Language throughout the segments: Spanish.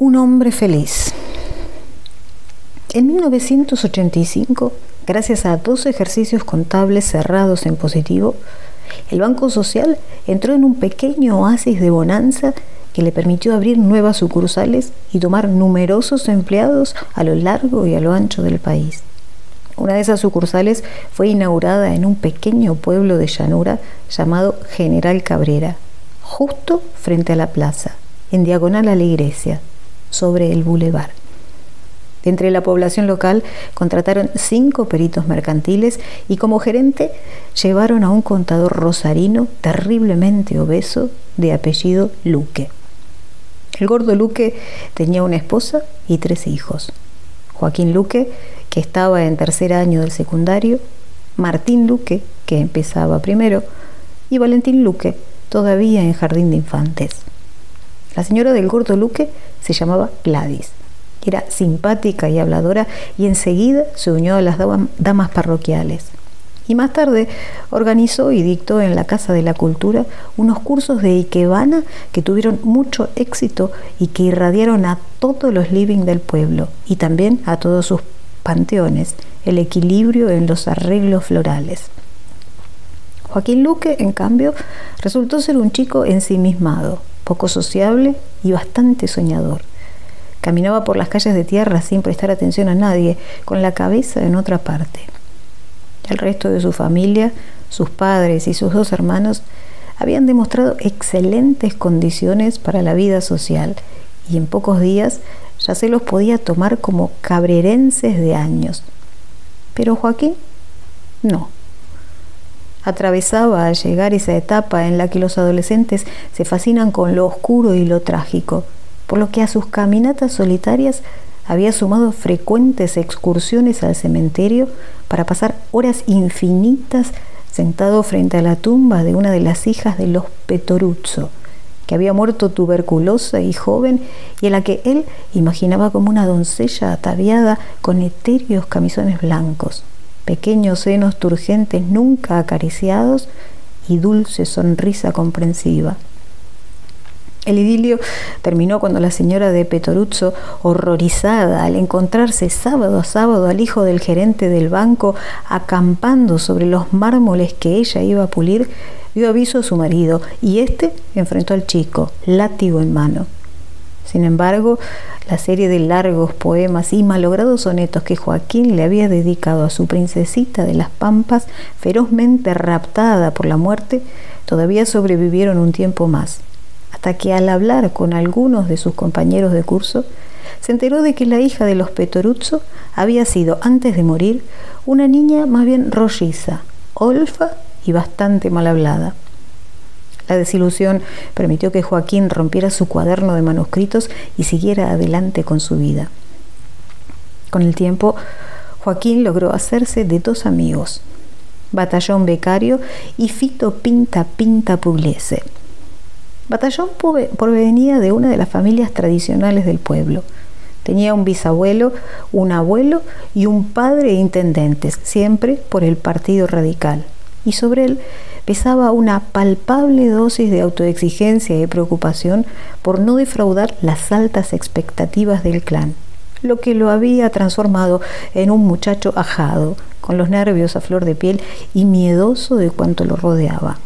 Un hombre feliz. En 1985, gracias a 2 ejercicios contables cerrados en positivo, el Banco Social entró en un pequeño oasis de bonanza que le permitió abrir nuevas sucursales y tomar numerosos empleados a lo largo y a lo ancho del país. Una de esas sucursales fue inaugurada en un pequeño pueblo de llanura llamado General Cabrera, justo frente a la plaza, en diagonal a la iglesia, sobre el bulevar. De entre la población local contrataron 5 peritos mercantiles y como gerente llevaron a un contador rosarino terriblemente obeso de apellido Luque. El gordo Luque tenía una esposa y 3 hijos. Joaquín Luque, que estaba en tercer año del secundario, Martín Luque, que empezaba primero, y Valentín Luque, todavía en jardín de infantes. La señora del gordo Luque se llamaba Gladys. Era simpática y habladora y enseguida se unió a las damas parroquiales. Y más tarde organizó y dictó en la Casa de la Cultura unos cursos de ikebana que tuvieron mucho éxito y que irradiaron a todos los living del pueblo y también a todos sus panteones el equilibrio en los arreglos florales. Joaquín Luque, en cambio, resultó ser un chico ensimismado, poco sociable y bastante soñador. Caminaba por las calles de tierra sin prestar atención a nadie, con la cabeza en otra parte. El resto de su familia, sus padres y sus 2 hermanos, habían demostrado excelentes condiciones para la vida social y en pocos días ya se los podía tomar como cabrerenses de años. Pero Joaquín, no. Atravesaba al llegar esa etapa en la que los adolescentes se fascinan con lo oscuro y lo trágico, por lo que a sus caminatas solitarias había sumado frecuentes excursiones al cementerio para pasar horas infinitas sentado frente a la tumba de una de las hijas de los Petoruzzo, que había muerto tuberculosa y joven y a la que él imaginaba como una doncella ataviada con etéreos camisones blancos, pequeños senos turgentes nunca acariciados y dulce sonrisa comprensiva. El idilio terminó cuando la señora de Petoruzzo, horrorizada al encontrarse sábado a sábado al hijo del gerente del banco acampando sobre los mármoles que ella iba a pulir, dio aviso a su marido y éste enfrentó al chico, látigo en mano. Sin embargo, la serie de largos poemas y malogrados sonetos que Joaquín le había dedicado a su princesita de las Pampas, ferozmente raptada por la muerte, todavía sobrevivieron un tiempo más, hasta que al hablar con algunos de sus compañeros de curso, se enteró de que la hija de los Petoruzzo había sido, antes de morir, una niña más bien rolliza, olfa y bastante mal hablada. La desilusión permitió que Joaquín rompiera su cuaderno de manuscritos y siguiera adelante con su vida. Con el tiempo, Joaquín logró hacerse de 2 amigos, Batallón Becario y Fito Pinta Pinta Pugliese. Batallón provenía de una de las familias tradicionales del pueblo. Tenía un bisabuelo, un abuelo y un padre intendentes, siempre por el Partido Radical. Y sobre él pesaba una palpable dosis de autoexigencia y preocupación por no defraudar las altas expectativas del clan, lo que lo había transformado en un muchacho ajado, con los nervios a flor de piel y miedoso de cuanto lo rodeaba.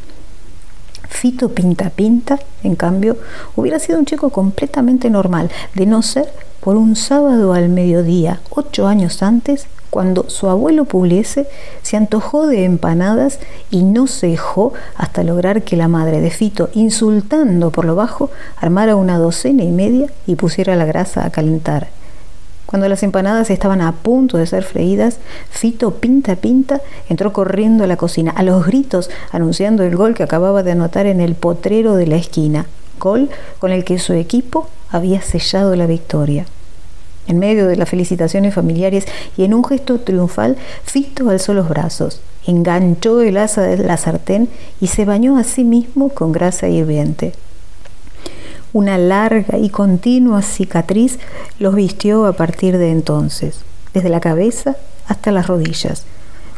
Fito Pinta Pinta, en cambio, hubiera sido un chico completamente normal, de no ser por un sábado al mediodía, 8 años antes, cuando su abuelo Pugliese se antojó de empanadas y no cejó hasta lograr que la madre de Fito, insultando por lo bajo, armara una 12 y pusiera la grasa a calentar. Cuando las empanadas estaban a punto de ser freídas, Fito Pinta Pinta entró corriendo a la cocina, a los gritos, anunciando el gol que acababa de anotar en el potrero de la esquina, gol con el que su equipo había sellado la victoria. En medio de las felicitaciones familiares y en un gesto triunfal, Fito alzó los brazos, enganchó el asa de la sartén y se bañó a sí mismo con grasa hirviente. Una larga y continua cicatriz los vistió a partir de entonces, desde la cabeza hasta las rodillas,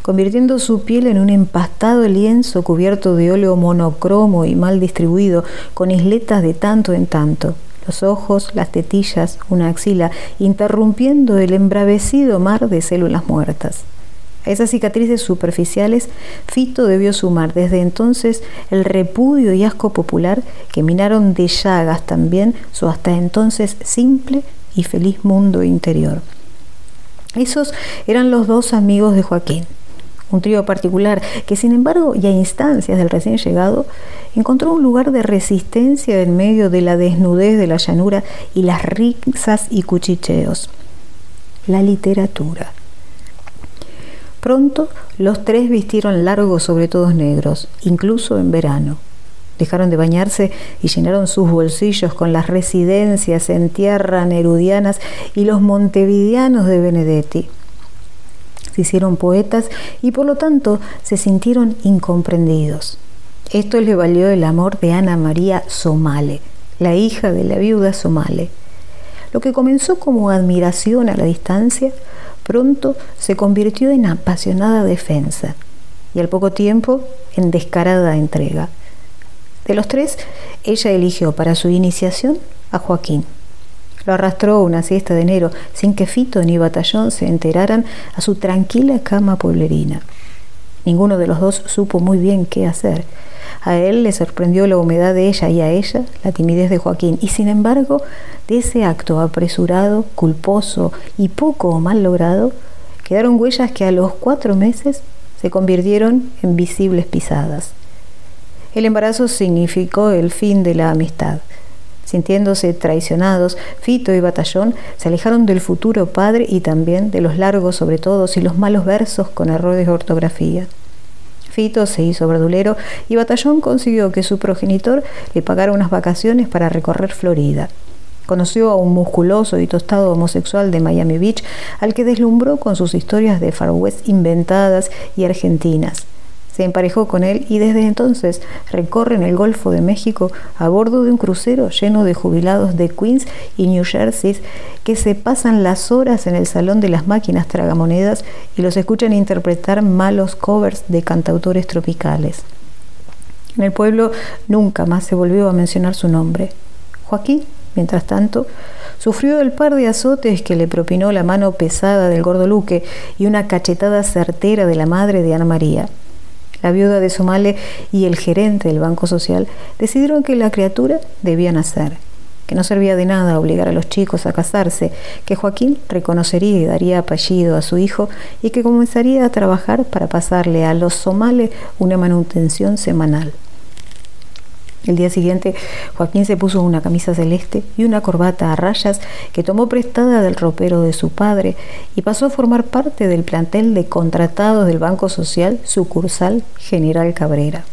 convirtiendo su piel en un empastado lienzo cubierto de óleo monocromo y mal distribuido, con isletas de tanto en tanto, los ojos, las tetillas, una axila, interrumpiendo el embravecido mar de células muertas. A esas cicatrices superficiales, Fito debió sumar desde entonces el repudio y asco popular que minaron de llagas también su hasta entonces simple y feliz mundo interior. Esos eran los dos amigos de Joaquín, un trío particular que, sin embargo, y a instancias del recién llegado, encontró un lugar de resistencia en medio de la desnudez de la llanura y las risas y cuchicheos: la literatura. Pronto los tres vistieron largos sobretodos negros, incluso en verano. Dejaron de bañarse y llenaron sus bolsillos con las residencias en tierra nerudianas y los montevideanos de Benedetti. Se hicieron poetas y por lo tanto se sintieron incomprendidos. Esto le valió el amor de Ana María Somale, la hija de la viuda Somale. Lo que comenzó como admiración a la distancia, pronto se convirtió en apasionada defensa y al poco tiempo en descarada entrega. De los tres, ella eligió para su iniciación a Joaquín. Lo arrastró una siesta de enero sin que Fito ni Batallón se enteraran a su tranquila cama pueblerina. Ninguno de los dos supo muy bien qué hacer. A él le sorprendió la humedad de ella y a ella la timidez de Joaquín. Y sin embargo, de ese acto apresurado, culposo y poco o mal logrado, quedaron huellas que a los 4 meses se convirtieron en visibles pisadas. El embarazo significó el fin de la amistad. Sintiéndose traicionados, Fito y Batallón se alejaron del futuro padre y también de los largos sobretodos y los malos versos con errores de ortografía. Fito se hizo verdulero y Batallón consiguió que su progenitor le pagara unas vacaciones para recorrer Florida. Conoció a un musculoso y tostado homosexual de Miami Beach al que deslumbró con sus historias de Far West inventadas y argentinas. Se emparejó con él y desde entonces recorren el Golfo de México a bordo de un crucero lleno de jubilados de Queens y New Jersey que se pasan las horas en el salón de las máquinas tragamonedas y los escuchan interpretar malos covers de cantautores tropicales. En el pueblo nunca más se volvió a mencionar su nombre. Joaquín, mientras tanto, sufrió el par de azotes que le propinó la mano pesada del gordo Luque y una cachetada certera de la madre de Ana María. La viuda de Somale y el gerente del Banco Social decidieron que la criatura debía nacer, que no servía de nada obligar a los chicos a casarse, que Joaquín reconocería y daría apellido a su hijo y que comenzaría a trabajar para pasarle a los Somale una manutención semanal. El día siguiente, Joaquín se puso una camisa celeste y una corbata a rayas que tomó prestada del ropero de su padre y pasó a formar parte del plantel de contratados del Banco Social, sucursal General Cabrera.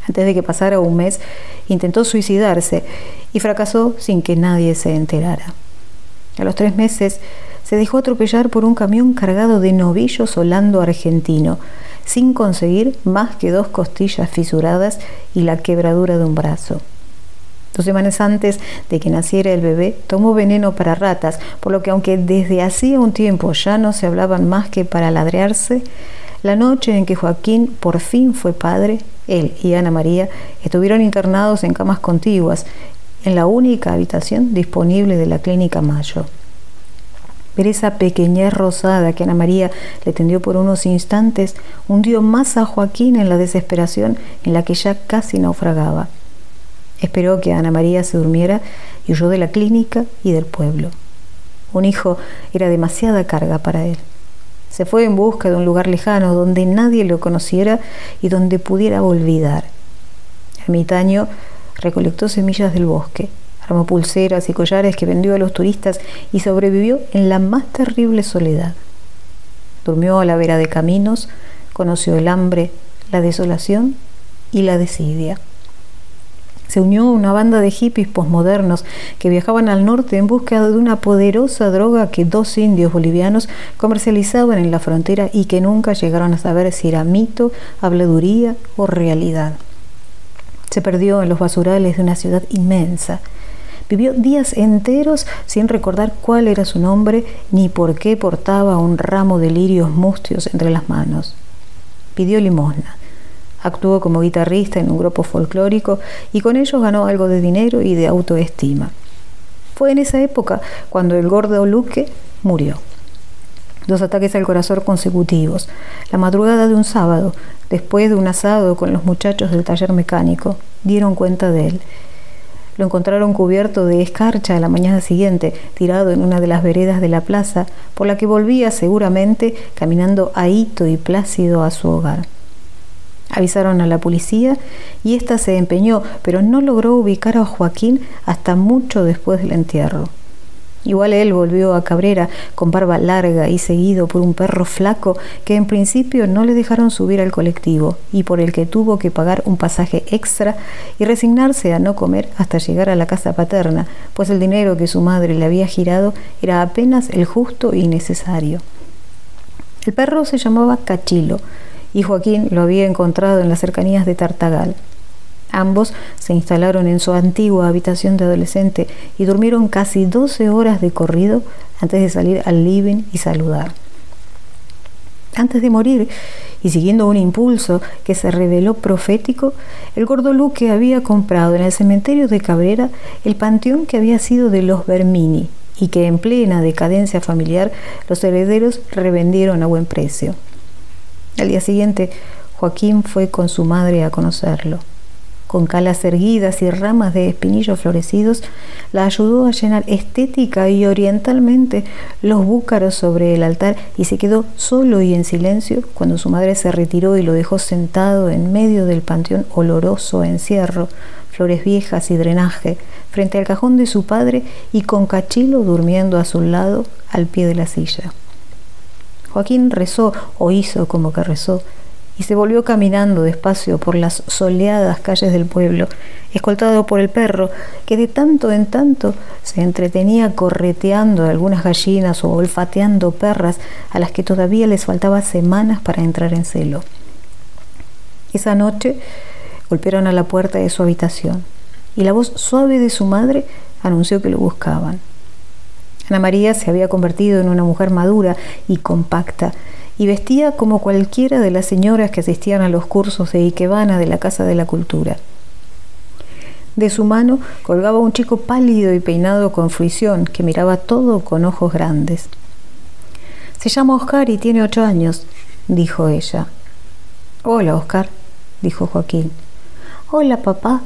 Antes de que pasara un mes, intentó suicidarse y fracasó sin que nadie se enterara. A los 3 meses, se dejó atropellar por un camión cargado de novillo solando argentino, sin conseguir más que 2 costillas fisuradas y la quebradura de un brazo. 2 semanas antes de que naciera el bebé, tomó veneno para ratas, por lo que aunque desde hacía un tiempo ya no se hablaban más que para ladrearse, la noche en que Joaquín por fin fue padre, él y Ana María estuvieron internados en camas contiguas, en la única habitación disponible de la Clínica Mayo. Ver esa pequeñez rosada que Ana María le tendió por unos instantes hundió más a Joaquín en la desesperación en la que ya casi naufragaba. Esperó que Ana María se durmiera y huyó de la clínica y del pueblo. Un hijo era demasiada carga para él. Se fue en busca de un lugar lejano donde nadie lo conociera y donde pudiera olvidar. Ermitaño recolectó semillas del bosque, armó pulseras y collares que vendió a los turistas y sobrevivió en la más terrible soledad. Durmió a la vera de caminos, conoció el hambre, la desolación y la desidia. Se unió a una banda de hippies posmodernos que viajaban al norte en busca de una poderosa droga que 2 indios bolivianos comercializaban en la frontera y que nunca llegaron a saber si era mito, habladuría o realidad. Se perdió en los basurales de una ciudad inmensa. Vivió días enteros sin recordar cuál era su nombre ni por qué portaba un ramo de lirios mustios entre las manos. Pidió limosna. Actuó como guitarrista en un grupo folclórico y con ellos ganó algo de dinero y de autoestima. Fue en esa época cuando el gordo Luque murió. 2 ataques al corazón consecutivos, la madrugada de un sábado, después de un asado con los muchachos del taller mecánico, dieron cuenta de él. Lo encontraron cubierto de escarcha a la mañana siguiente, tirado en una de las veredas de la plaza, por la que volvía seguramente caminando ahito y plácido a su hogar. Avisaron a la policía y ésta se empeñó, pero no logró ubicar a Joaquín hasta mucho después del entierro. Igual él volvió a Cabrera con barba larga y seguido por un perro flaco que en principio no le dejaron subir al colectivo y por el que tuvo que pagar un pasaje extra y resignarse a no comer hasta llegar a la casa paterna, pues el dinero que su madre le había girado era apenas el justo y necesario. El perro se llamaba Cachilo y Joaquín lo había encontrado en las cercanías de Tartagal. Ambos se instalaron en su antigua habitación de adolescente y durmieron casi 12 horas de corrido antes de salir al living y saludar. Antes de morir, y siguiendo un impulso que se reveló profético, el gordo Luque había comprado en el cementerio de Cabrera el panteón que había sido de los Bermini y que en plena decadencia familiar los herederos revendieron a buen precio. Al día siguiente, Joaquín fue con su madre a conocerlo. Con calas erguidas y ramas de espinillos florecidos, la ayudó a llenar estética y orientalmente los búcaros sobre el altar y se quedó solo y en silencio cuando su madre se retiró y lo dejó sentado en medio del panteón oloroso a encierro, flores viejas y drenaje, frente al cajón de su padre y con Cachilo durmiendo a su lado al pie de la silla. Joaquín rezó, o hizo como que rezó, y se volvió caminando despacio por las soleadas calles del pueblo, escoltado por el perro, que de tanto en tanto se entretenía correteando algunas gallinas o olfateando perras a las que todavía les faltaba semanas para entrar en celo. Esa noche golpearon a la puerta de su habitación y la voz suave de su madre anunció que lo buscaban. Ana María se había convertido en una mujer madura y compacta, y vestía como cualquiera de las señoras que asistían a los cursos de ikebana de la Casa de la Cultura. De su mano colgaba un chico pálido y peinado con fruición que miraba todo con ojos grandes. «Se llama Oscar y tiene 8 años», dijo ella. «Hola, Oscar», dijo Joaquín. «Hola, papá»,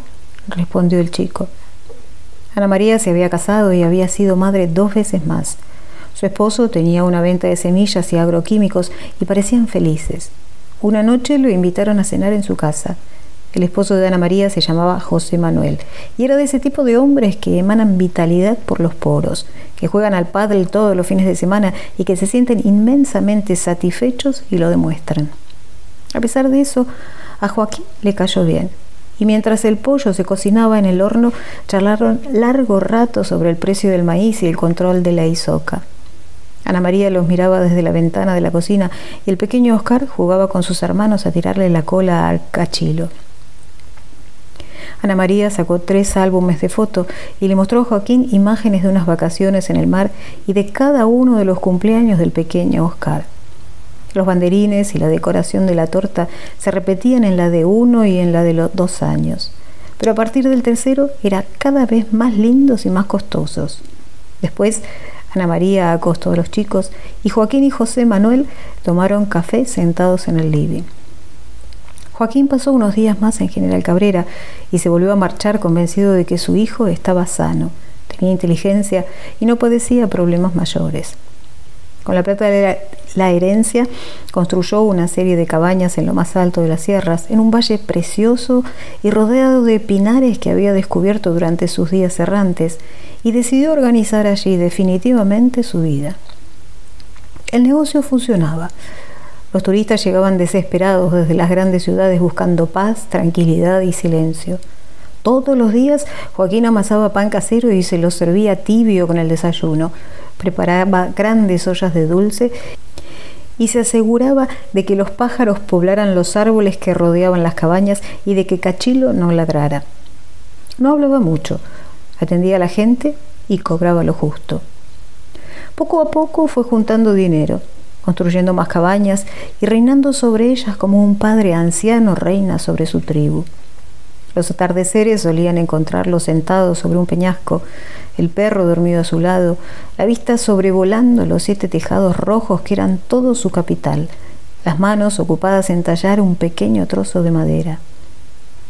respondió el chico. Ana María se había casado y había sido madre 2 veces más. Su esposo tenía una venta de semillas y agroquímicos y parecían felices. Una noche lo invitaron a cenar en su casa. El esposo de Ana María se llamaba José Manuel y era de ese tipo de hombres que emanan vitalidad por los poros, que juegan al pádel todos los fines de semana y que se sienten inmensamente satisfechos y lo demuestran. A pesar de eso, a Joaquín le cayó bien. Y mientras el pollo se cocinaba en el horno, charlaron largo rato sobre el precio del maíz y el control de la isoca. Ana María los miraba desde la ventana de la cocina y el pequeño Oscar jugaba con sus hermanos a tirarle la cola al Cachilo. Ana María sacó 3 álbumes de foto y le mostró a Joaquín imágenes de unas vacaciones en el mar y de cada uno de los cumpleaños del pequeño Oscar. Los banderines y la decoración de la torta se repetían en la de 1 y en la de los 2 años, pero a partir del tercero eran cada vez más lindos y más costosos. Después, Ana María acostó a los chicos y Joaquín y José Manuel tomaron café sentados en el living. Joaquín pasó unos días más en General Cabrera y se volvió a marchar convencido de que su hijo estaba sano, tenía inteligencia y no padecía problemas mayores. Con la plata de la herencia, construyó una serie de cabañas en lo más alto de las sierras, en un valle precioso y rodeado de pinares que había descubierto durante sus días errantes, y decidió organizar allí definitivamente su vida. El negocio funcionaba. Los turistas llegaban desesperados desde las grandes ciudades buscando paz, tranquilidad y silencio. Todos los días Joaquín amasaba pan casero y se lo servía tibio con el desayuno. Preparaba grandes ollas de dulce y se aseguraba de que los pájaros poblaran los árboles que rodeaban las cabañas y de que Cachilo no ladrara. No hablaba mucho, atendía a la gente y cobraba lo justo. Poco a poco fue juntando dinero, construyendo más cabañas y reinando sobre ellas como un padre anciano reina sobre su tribu. Los atardeceres solían encontrarlo sentado sobre un peñasco, el perro dormido a su lado, la vista sobrevolando los 7 tejados rojos que eran todo su capital, las manos ocupadas en tallar un pequeño trozo de madera.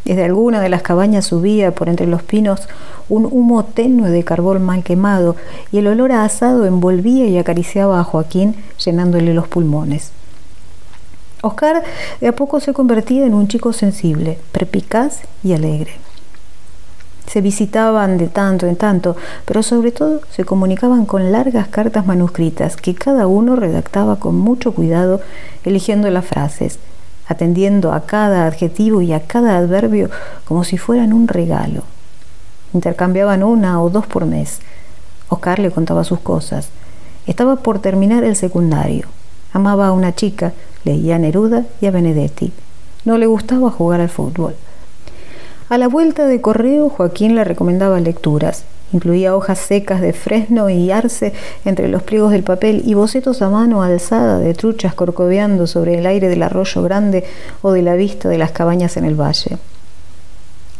Desde alguna de las cabañas subía por entre los pinos un humo tenue de carbón mal quemado y el olor a asado envolvía y acariciaba a Joaquín, llenándole los pulmones. Oscar de a poco se convertía en un chico sensible, perspicaz y alegre. Se visitaban de tanto en tanto, pero sobre todo se comunicaban con largas cartas manuscritas que cada uno redactaba con mucho cuidado, eligiendo las frases, atendiendo a cada adjetivo y a cada adverbio como si fueran un regalo. Intercambiaban 1 o 2 por mes. Oscar le contaba sus cosas. Estaba por terminar el secundario. Amaba a una chica, leía a Neruda y a Benedetti. No le gustaba jugar al fútbol. A la vuelta de correo, Joaquín le recomendaba lecturas. Incluía hojas secas de fresno y arce entre los pliegos del papel y bocetos a mano alzada de truchas corcoveando sobre el aire del arroyo grande o de la vista de las cabañas en el valle.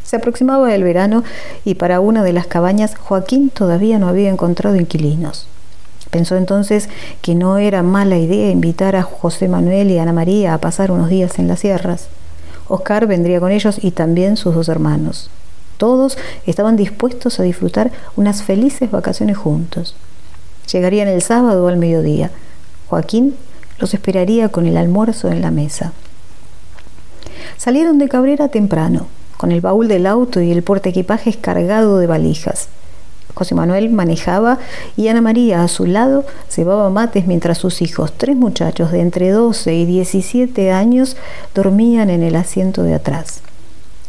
Se aproximaba el verano y para una de las cabañas Joaquín todavía no había encontrado inquilinos. Pensó entonces que no era mala idea invitar a José Manuel y Ana María a pasar unos días en las sierras. Oscar vendría con ellos y también sus 2 hermanos. Todos estaban dispuestos a disfrutar unas felices vacaciones juntos. Llegarían el sábado al mediodía. Joaquín los esperaría con el almuerzo en la mesa. Salieron de Cabrera temprano, con el baúl del auto y el portaequipajes cargado de valijas. José Manuel manejaba y Ana María a su lado cebaba mates mientras sus hijos, 3 muchachos de entre 12 y 17 años, dormían en el asiento de atrás.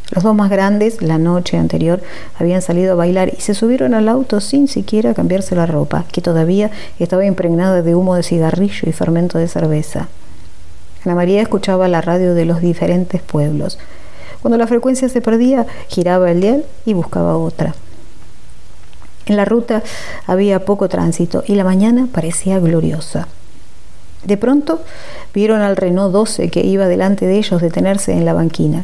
Los 2 más grandes, la noche anterior, habían salido a bailar y se subieron al auto sin siquiera cambiarse la ropa, que todavía estaba impregnada de humo de cigarrillo y fermento de cerveza. Ana María escuchaba la radio de los diferentes pueblos. Cuando la frecuencia se perdía, giraba el dial y buscaba otra. En la ruta había poco tránsito y la mañana parecía gloriosa. De pronto vieron al Renault 12 que iba delante de ellos detenerse en la banquina.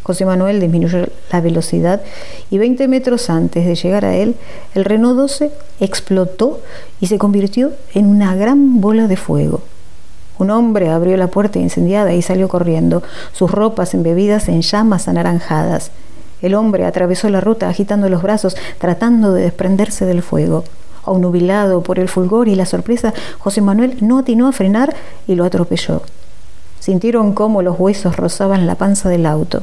José Manuel disminuyó la velocidad y 20 metros antes de llegar a él, el Renault 12 explotó y se convirtió en una gran bola de fuego. Un hombre abrió la puerta incendiada y salió corriendo, sus ropas embebidas en llamas anaranjadas. El hombre atravesó la ruta agitando los brazos, tratando de desprenderse del fuego. Obnubilado por el fulgor y la sorpresa, José Manuel no atinó a frenar y lo atropelló. Sintieron cómo los huesos rozaban la panza del auto.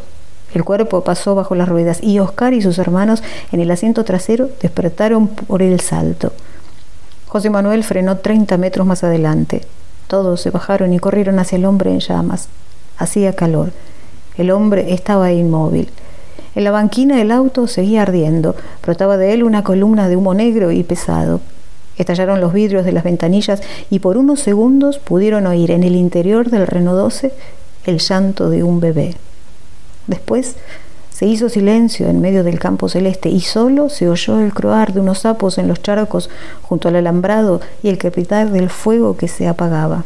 El cuerpo pasó bajo las ruedas y Oscar y sus hermanos en el asiento trasero despertaron por el salto. José Manuel frenó 30 metros más adelante. Todos se bajaron y corrieron hacia el hombre en llamas. Hacía calor. El hombre estaba inmóvil. En la banquina el auto seguía ardiendo. Brotaba de él una columna de humo negro y pesado. Estallaron los vidrios de las ventanillas y por unos segundos pudieron oír en el interior del Renault 12 el llanto de un bebé. Después se hizo silencio en medio del campo celeste y solo se oyó el croar de unos sapos en los charcos junto al alambrado y el crepitar del fuego que se apagaba.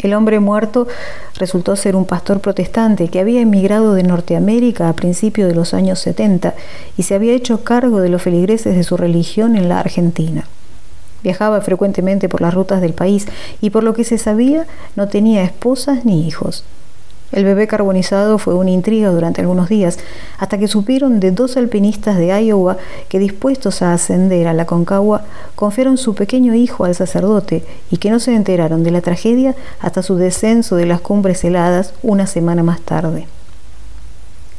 El hombre muerto resultó ser un pastor protestante que había emigrado de Norteamérica a principios de los años 70 y se había hecho cargo de los feligreses de su religión en la Argentina. Viajaba frecuentemente por las rutas del país y por lo que se sabía no tenía esposas ni hijos. El bebé carbonizado fue una intriga durante algunos días, hasta que supieron de 2 alpinistas de Iowa que, dispuestos a ascender a la Concagua, confiaron su pequeño hijo al sacerdote y que no se enteraron de la tragedia hasta su descenso de las cumbres heladas una semana más tarde.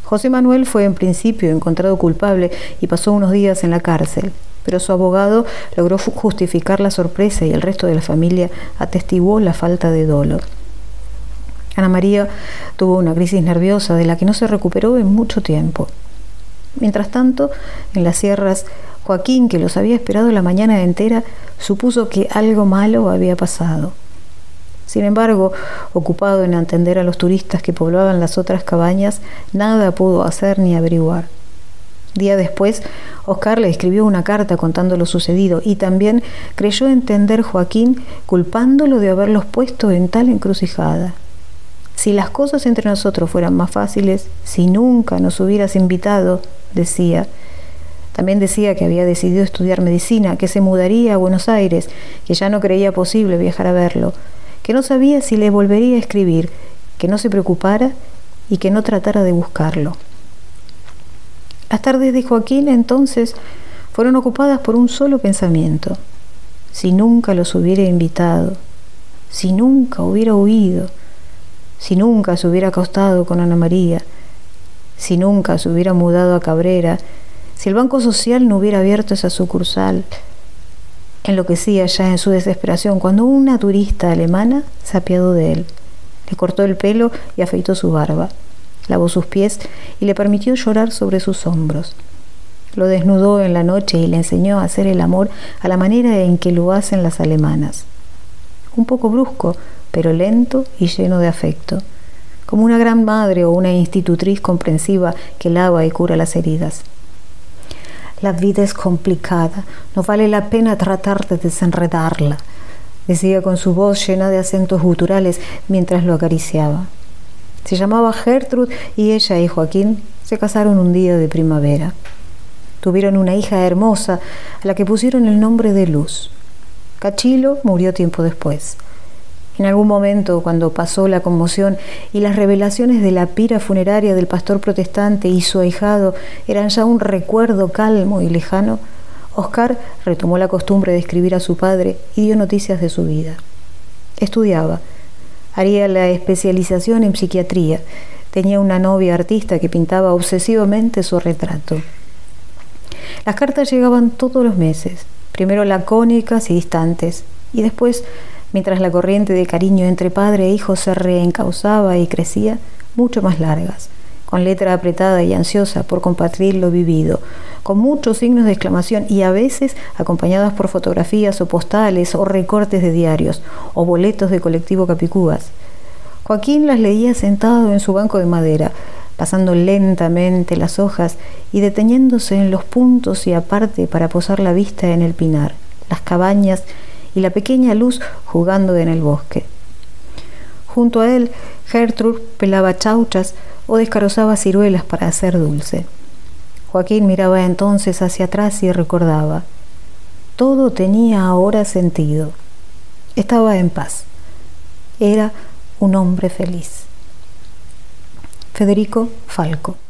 José Manuel fue en principio encontrado culpable y pasó unos días en la cárcel, pero su abogado logró justificar la sorpresa y el resto de la familia atestiguó la falta de dolo. Ana María tuvo una crisis nerviosa de la que no se recuperó en mucho tiempo. Mientras tanto, en las sierras, Joaquín, que los había esperado la mañana entera, supuso que algo malo había pasado. Sin embargo, ocupado en atender a los turistas que poblaban las otras cabañas, nada pudo hacer ni averiguar. Día después, Oscar le escribió una carta contando lo sucedido y también creyó entender Joaquín culpándolo de haberlos puesto en tal encrucijada. Si las cosas entre nosotros fueran más fáciles, si nunca nos hubieras invitado, decía. También decía que había decidido estudiar medicina, que se mudaría a Buenos Aires, que ya no creía posible viajar a verlo, que no sabía si le volvería a escribir, que no se preocupara y que no tratara de buscarlo. Las tardes de Joaquín entonces fueron ocupadas por un solo pensamiento. Si nunca los hubiera invitado, si nunca hubiera huido, si nunca se hubiera acostado con Ana María, si nunca se hubiera mudado a Cabrera, si el Banco Social no hubiera abierto esa sucursal. Enloquecía ya en su desesperación cuando una turista alemana se apiadó de él. Le cortó el pelo y afeitó su barba. Lavó sus pies y le permitió llorar sobre sus hombros. Lo desnudó en la noche y le enseñó a hacer el amor a la manera en que lo hacen las alemanas. Un poco brusco, pero lento y lleno de afecto, como una gran madre o una institutriz comprensiva que lava y cura las heridas. La vida es complicada, no vale la pena tratar de desenredarla, decía con su voz llena de acentos guturales mientras lo acariciaba. Se llamaba Gertrud y ella y Joaquín se casaron un día de primavera. Tuvieron una hija hermosa a la que pusieron el nombre de Luz. Cachilo murió tiempo después. En algún momento, cuando pasó la conmoción y las revelaciones de la pira funeraria del pastor protestante y su ahijado eran ya un recuerdo calmo y lejano, Oscar retomó la costumbre de escribir a su padre y dio noticias de su vida. Estudiaba, haría la especialización en psiquiatría, tenía una novia artista que pintaba obsesivamente su retrato. Las cartas llegaban todos los meses, primero lacónicas y distantes, y después, mientras la corriente de cariño entre padre e hijo se reencauzaba y crecía, mucho más largas, con letra apretada y ansiosa por compartir lo vivido, con muchos signos de exclamación y a veces acompañadas por fotografías o postales o recortes de diarios o boletos de colectivo Capicúas. Joaquín las leía sentado en su banco de madera, pasando lentamente las hojas y deteniéndose en los puntos y aparte para posar la vista en el pinar, las cabañas y la pequeña luz jugando en el bosque. Junto a él, Gertrud pelaba chauchas o descarozaba ciruelas para hacer dulce. Joaquín miraba entonces hacia atrás y recordaba. Todo tenía ahora sentido. Estaba en paz. Era un hombre feliz. Federico Falco.